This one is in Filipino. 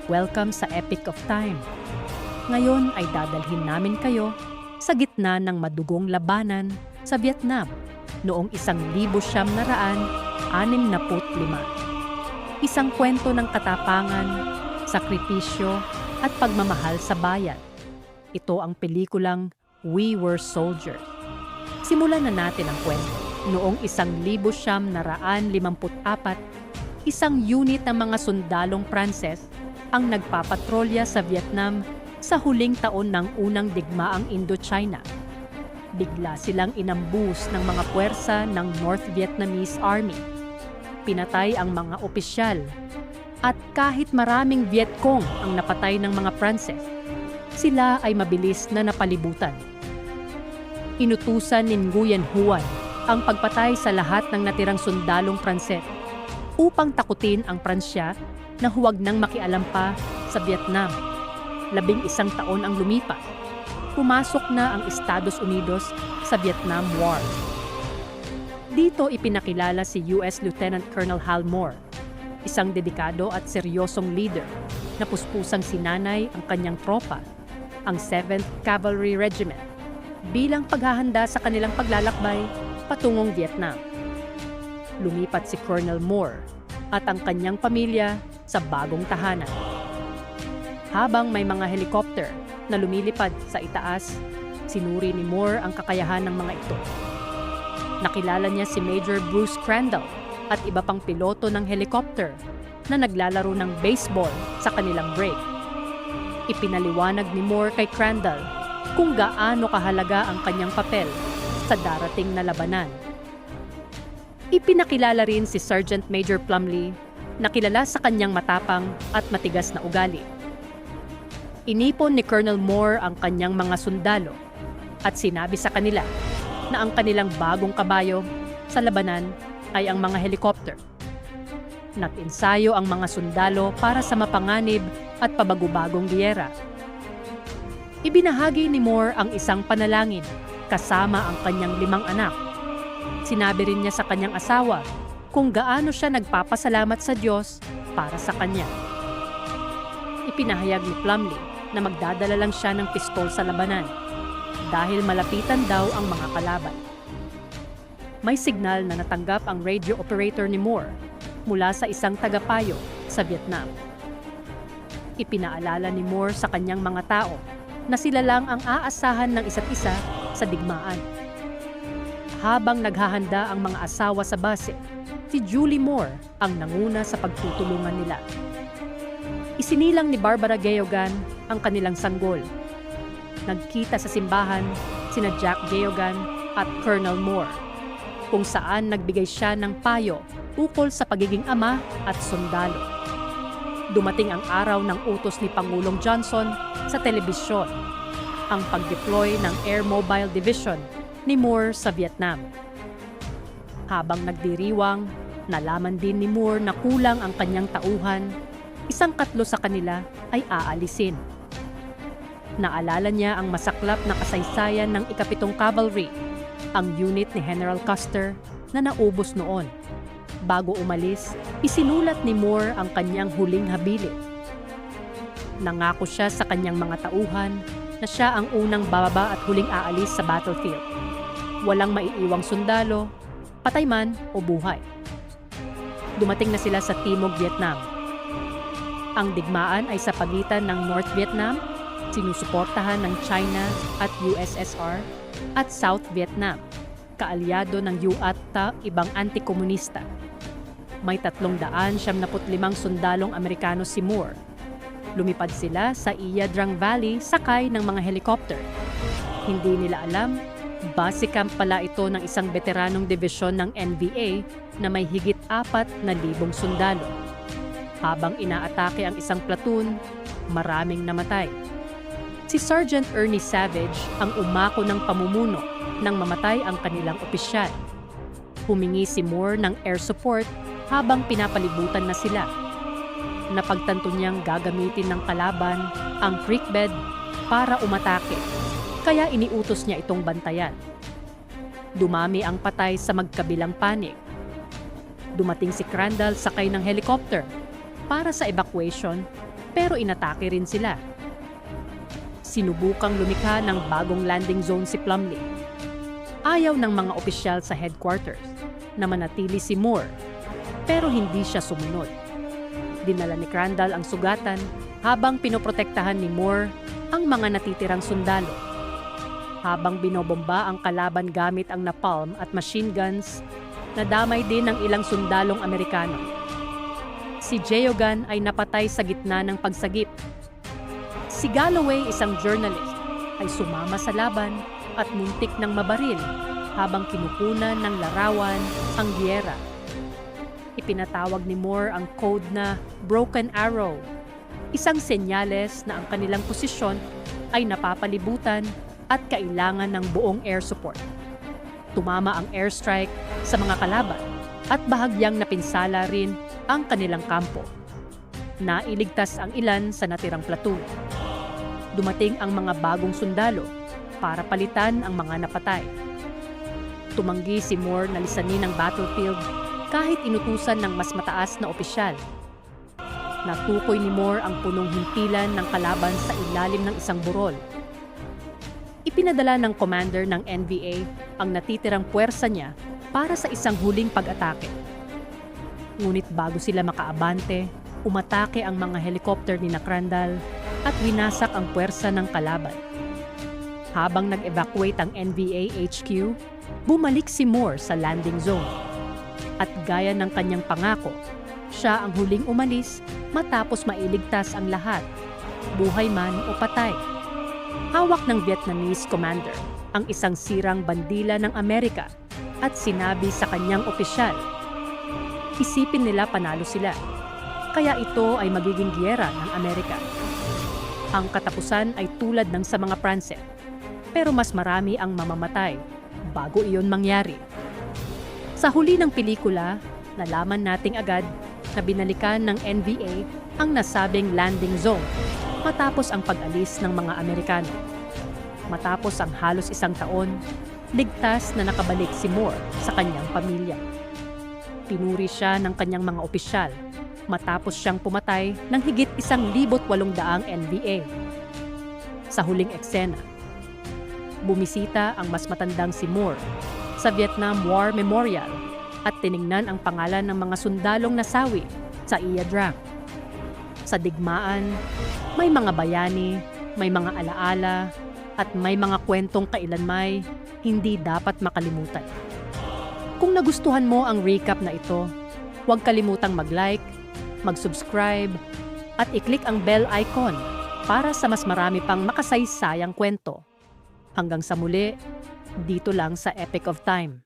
Welcome sa Epic of Time. Ngayon ay dadalhin namin kayo sa gitna ng madugong labanan sa Vietnam noong 1965. Isang kwento ng katapangan, sakripisyo at pagmamahal sa bayan. Ito ang pelikulang We Were Soldiers. Simulan na natin ang kwento. Noong 1954, isang unit ng mga sundalong Pranses ang nagpapatrolya sa Vietnam sa huling taon ng unang digmaang Indochina. Bigla silang inambus ng mga puwersa ng North Vietnamese Army. Pinatay ang mga opisyal at kahit maraming Viet Cong ang napatay ng mga Pranses, sila ay mabilis na napalibutan. Inutusan ni Nguyen Huan ang pagpatay sa lahat ng natirang sundalong Pranses upang takutin ang Pransya na huwag nang makialam pa sa Vietnam. 11 taon ang lumipas. Pumasok na ang Estados Unidos sa Vietnam War. Dito ipinakilala si U.S. Lieutenant Colonel Hal Moore, isang dedikado at seryosong leader na puspusang sinanay ang kanyang tropa, ang 7th Cavalry Regiment, bilang paghahanda sa kanilang paglalakbay patungong Vietnam. Lumipat si Colonel Moore at ang kanyang pamilya sa bagong tahanan. Habang may mga helicopter na lumilipad sa itaas, sinuri ni Moore ang kakayahan ng mga ito. Nakilala niya si Major Bruce Crandall at iba pang piloto ng helicopter na naglalaro ng baseball sa kanilang break. Ipinaliwanag ni Moore kay Crandall kung gaano kahalaga ang kanyang papel sa darating na labanan. Ipinakilala rin si Sergeant Major Plumley na kilala sa kanyang matapang at matigas na ugali. Inipon ni Colonel Moore ang kanyang mga sundalo at sinabi sa kanila na ang kanilang bagong kabayo sa labanan ay ang mga helicopter. Nag-ensayo ang mga sundalo para sa mapanganib at pabagubagong giyera. Ibinahagi ni Moore ang isang panalangin kasama ang kanyang 5 anak. Sinabi rin niya sa kanyang asawa kung gaano siya nagpapasalamat sa Diyos para sa kanya. Ipinahayag ni Plumley na magdadala lang siya ng pistol sa labanan dahil malapitan daw ang mga kalaban. May signal na natanggap ang radio operator ni Moore mula sa isang tagapayo sa Vietnam. Ipinaalala ni Moore sa kanyang mga tao na sila lang ang aasahan ng isa't isa sa digmaan. Habang naghahanda ang mga asawa sa base, si Julie Moore ang nanguna sa pagtutulungan nila. Isinilang ni Barbara Geoghegan ang kanilang sanggol. Nagkita sa simbahan sina Jack Geoghegan at Colonel Moore, kung saan nagbigay siya ng payo ukol sa pagiging ama at sundalo. Dumating ang araw ng utos ni Pangulong Johnson sa telebisyon, ang pag-deploy ng Air Mobile Division ni Moore sa Vietnam. Habang nagdiriwang, nalaman din ni Moore na kulang ang kanyang tauhan, 1/3 sa kanila ay aalisin. Naalala niya ang masaklap na kasaysayan ng ika-7 Cavalry, ang unit ni General Custer na naubos noon. Bago umalis, isinulat ni Moore ang kanyang huling habilin. Nangako siya sa kanyang mga tauhan na siya ang unang bababa at huling aalis sa battlefield. Walang maiiwang sundalo, patay man o buhay. Dumating na sila sa Timog Vietnam. Ang digmaan ay sa pagitan ng North Vietnam, sinusuportahan ng China at USSR, at South Vietnam, kaalyado ng U.S. at ibang anti-komunista. May 375 sundalong Amerikano si Moore. Lumipad sila sa Ia Drang Valley sakay ng mga helicopter. Hindi nila alam, base camp pala ito ng isang veteranong dibisyon ng NVA na may higit 4,000 sundalo. Habang inaatake ang isang platoon, maraming namatay. Si Sergeant Ernie Savage ang umako ng pamumuno nang mamatay ang kanilang opisyal. Humingi si Moore ng air support habang pinapalibutan na sila. Napagtanto niyang gagamitin ng kalaban ang creekbed para umatake, kaya iniutos niya itong bantayan. Dumami ang patay sa magkabilang panig. Dumating si Crandall sakay ng helicopter para sa evacuation pero inatake rin sila. Sinubukang lumikha ng bagong landing zone si Plumlee. Ayaw ng mga opisyal sa headquarters na manatili si Moore, pero hindi siya sumunod. Dinala ni Crandall ang sugatan habang pinoprotektahan ni Moore ang mga natitirang sundalo. Habang binobomba ang kalaban gamit ang napalm at machine guns, nadamay din ng ilang sundalong Amerikano. Si Geoghan ay napatay sa gitna ng pagsagip. Si Galloway, isang journalist, ay sumama sa laban at muntik ng mabaril habang kinukunan ng larawan ang giyera. Ipinatawag ni Moore ang code na Broken Arrow, isang senyales na ang kanilang posisyon ay napapalibutan at kailangan ng buong air support. Tumama ang airstrike sa mga kalaban at bahagyang napinsala rin ang kanilang kampo. Nailigtas ang ilan sa natirang platoon. Dumating ang mga bagong sundalo para palitan ang mga napatay. Tumanggi si Moore na lisanin ang battlefield kahit inutusan ng mas mataas na opisyal. Natukoy ni Moore ang punong himpilan ng kalaban sa ilalim ng isang burol. Ipinadala ng commander ng NVA ang natitirang puwersa niya para sa isang huling pag-atake. Ngunit bago sila makaabante, umatake ang mga helicopter ni Crandall at winasak ang puwersa ng kalaban. Habang nag-evacuate ang NVA HQ, bumalik si Moore sa landing zone. At gaya ng kanyang pangako, siya ang huling umalis matapos mailigtas ang lahat, buhay man o patay. Hawak ng Vietnamese commander ang isang sirang bandila ng Amerika at sinabi sa kanyang opisyal, isipin nila panalo sila, kaya ito ay magiging giyera ng Amerika. Ang katapusan ay tulad ng sa mga Pranse, pero mas marami ang mamamatay bago iyon mangyari. Sa huli ng pelikula, nalaman nating agad na binalikan ng NVA ang nasabing landing zone matapos ang pag-alis ng mga Amerikano. Matapos ang halos isang taon, ligtas na nakabalik si Moore sa kanyang pamilya. Pinuri siya ng kanyang mga opisyal matapos siyang pumatay ng higit 1,800 NVA. Sa huling eksena, bumisita ang mas matandang si Moore sa Vietnam War Memorial at tiningnan ang pangalan ng mga sundalong nasawi sa Ia Drang. Sa digmaan, may mga bayani, may mga alaala, at may mga kwentong kailanmay hindi dapat makalimutan. Kung nagustuhan mo ang recap na ito, huwag kalimutang mag-like, mag-subscribe, at i-click ang bell icon para sa mas marami pang makasaysayang kwento. Hanggang sa muli, dito lang sa Epic of Time.